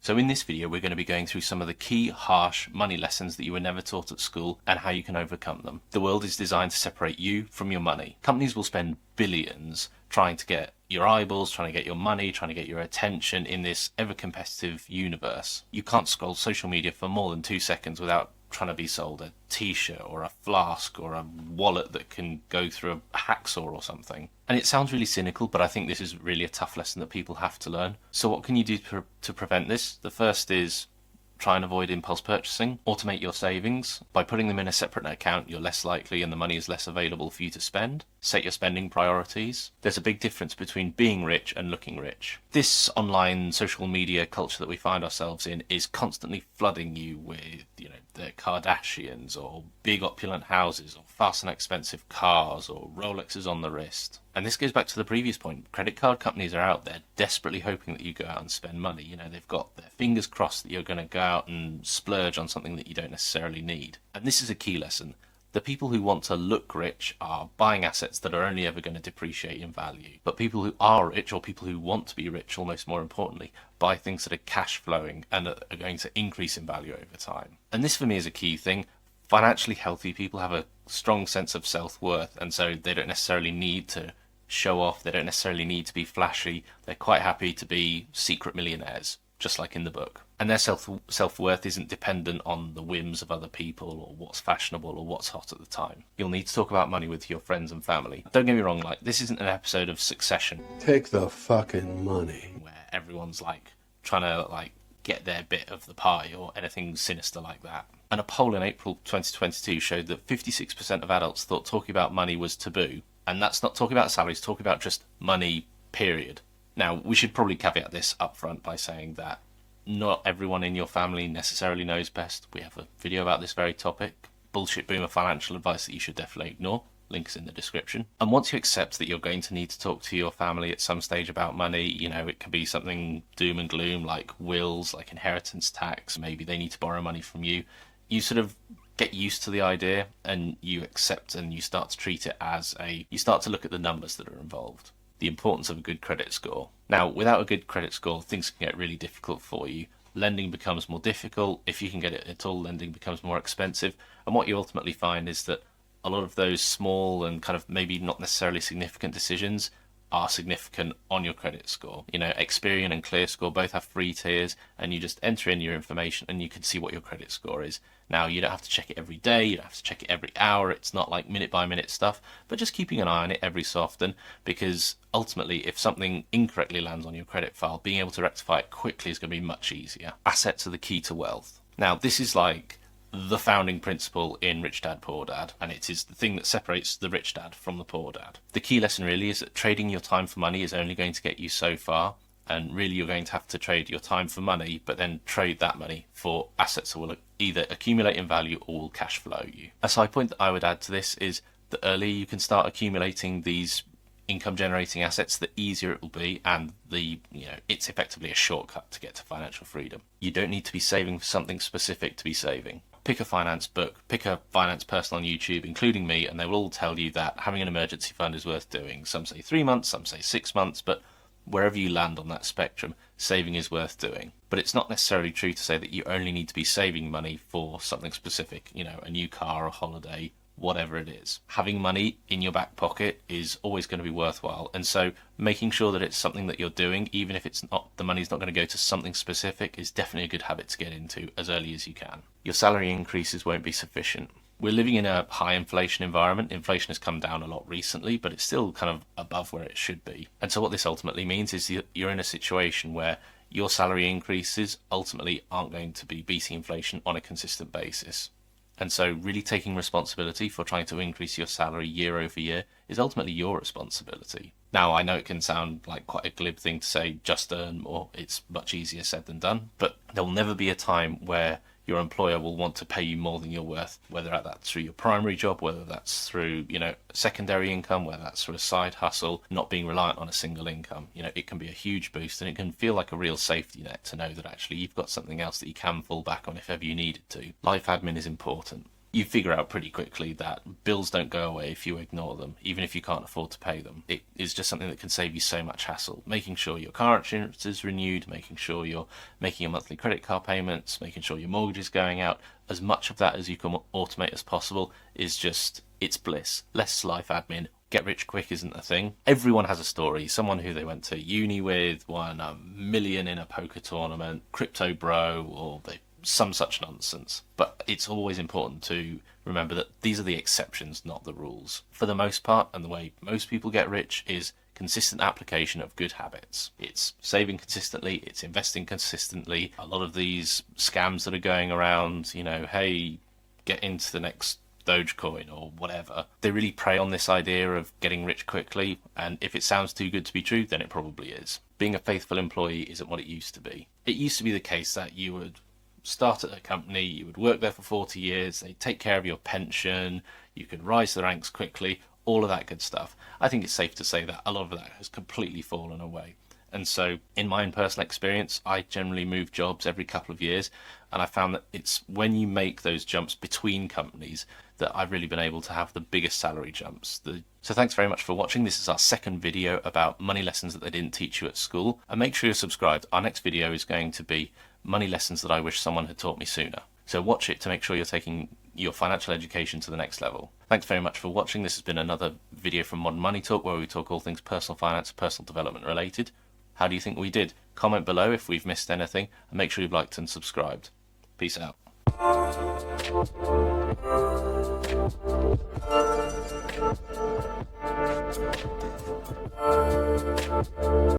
So in this video, we're going to be going through some of the key harsh money lessons that you were never taught at school and how you can overcome them. The world is designed to separate you from your money. Companies will spend billions trying to get your eyeballs, trying to get your money, trying to get your attention in this ever-competitive universe. You can't scroll social media for more than 2 seconds without trying to be sold a t-shirt or a flask or a wallet that can go through a hacksaw or something. And it sounds really cynical, but I think this is really a tough lesson that people have to learn. So what can you do to prevent this? The first is try and avoid impulse purchasing. Automate your savings. By putting them in a separate account, you're less likely and the money is less available for you to spend. Set your spending priorities. There's a big difference between being rich and looking rich. This online social media culture that we find ourselves in is constantly flooding you with, the Kardashians or big opulent houses or fast and expensive cars or Rolexes on the wrist. And this goes back to the previous point. Credit card companies are out there desperately hoping that you go out and spend money. They've got their fingers crossed that you're going to go out and splurge on something that you don't necessarily need. And this is a key lesson. The people who want to look rich are buying assets that are only ever going to depreciate in value. But people who are rich, or people who want to be rich, almost more importantly, buy things that are cash flowing and are going to increase in value over time. And this for me is a key thing. Financially healthy people have a strong sense of self-worth, and so they don't necessarily need to show off. They don't necessarily need to be flashy. They're quite happy to be secret millionaires, just like in the book. And their self-worth isn't dependent on the whims of other people or what's fashionable or what's hot at the time. You'll need to talk about money with your friends and family. Don't get me wrong, this isn't an episode of Succession. Take the fucking money. Where everyone's trying to get their bit of the pie or anything sinister like that. And a poll in April 2022 showed that 56% of adults thought talking about money was taboo. And that's not talking about salaries, talking about just money, period. Now, we should probably caveat this up front by saying that not everyone in your family necessarily knows best. We have a video about this very topic. Bullshit boomer financial advice that you should definitely ignore. Links in the description. And once you accept that you're going to need to talk to your family at some stage about money, it could be something doom and gloom like wills, like inheritance tax, maybe they need to borrow money from you. You sort of get used to the idea and you accept and you start to treat it as you start to look at the numbers that are involved. The importance of a good credit score. Now, without a good credit score, things can get really difficult for you. Lending becomes more difficult. If you can get it at all, lending becomes more expensive. And what you ultimately find is that a lot of those small and kind of maybe not necessarily significant decisions are significant on your credit score. Experian and ClearScore both have free tiers, and you just enter in your information and you can see what your credit score is. Now, you don't have to check it every day, you don't have to check it every hour, it's not like minute by minute stuff, but just keeping an eye on it every so often, because ultimately if something incorrectly lands on your credit file, being able to rectify it quickly is going to be much easier. Assets are the key to wealth. Now, this is the founding principle in Rich Dad Poor Dad, and it is the thing that separates the rich dad from the poor dad. The key lesson really is that trading your time for money is only going to get you so far, and really you're going to have to trade your time for money, but then trade that money for assets that will either accumulate in value or will cash flow you. A side point that I would add to this is the earlier you can start accumulating these income generating assets, the easier it will be, and it's effectively a shortcut to get to financial freedom. You don't need to be saving for something specific to be saving. Pick a finance book, pick a finance person on YouTube, including me, and they will all tell you that having an emergency fund is worth doing. Some say 3 months, some say 6 months, but wherever you land on that spectrum, saving is worth doing. But it's not necessarily true to say that you only need to be saving money for something specific, a new car, a holiday, whatever it is. Having money in your back pocket is always going to be worthwhile, and so making sure that it's something that you're doing, even if the money's not going to go to something specific, is definitely a good habit to get into as early as you can. Your salary increases won't be sufficient. We're living in a high inflation environment. Inflation has come down a lot recently, but it's still kind of above where it should be. And so what this ultimately means is you're in a situation where your salary increases ultimately aren't going to be beating inflation on a consistent basis. And so really taking responsibility for trying to increase your salary year over year is ultimately your responsibility. Now, I know it can sound like quite a glib thing to say, just earn more. It's much easier said than done, but there will never be a time where your employer will want to pay you more than you're worth, whether that's through your primary job, whether that's through, secondary income, whether that's through a side hustle, not being reliant on a single income. It can be a huge boost, and it can feel like a real safety net to know that actually you've got something else that you can fall back on if ever you needed to. Life admin is important. you figure out pretty quickly that bills don't go away if you ignore them, even if you can't afford to pay them. It is just something that can save you so much hassle. Making sure your car insurance is renewed, making sure you're making your monthly credit card payments, making sure your mortgage is going out, as much of that as you can automate as possible is just, it's bliss. Less life admin. Get rich quick isn't a thing. Everyone has a story. Someone who they went to uni with, won $1 million in a poker tournament, crypto bro, or some such nonsense. But it's always important to remember that these are the exceptions, not the rules. For the most part, and the way most people get rich is consistent application of good habits. It's saving consistently, it's investing consistently. A lot of these scams that are going around, hey, get into the next Dogecoin or whatever, they really prey on this idea of getting rich quickly, and if it sounds too good to be true, then it probably is. Being a faithful employee isn't what it used to be. It used to be the case that you would start at a company, you would work there for 40 years, they'd take care of your pension, you could rise the ranks quickly, all of that good stuff. I think it's safe to say that a lot of that has completely fallen away. And so, in my own personal experience, I generally move jobs every couple of years, and I found that it's when you make those jumps between companies that I've really been able to have the biggest salary jumps. So thanks very much for watching. This is our second video about money lessons that they didn't teach you at school. And make sure you're subscribed. Our next video is going to be money lessons that I wish someone had taught me sooner. So watch it to make sure you're taking your financial education to the next level. Thanks very much for watching. This has been another video from Modern Money Talk, where we talk all things personal finance, personal development related. How do you think we did? Comment below if we've missed anything, and make sure you've liked and subscribed. Peace out.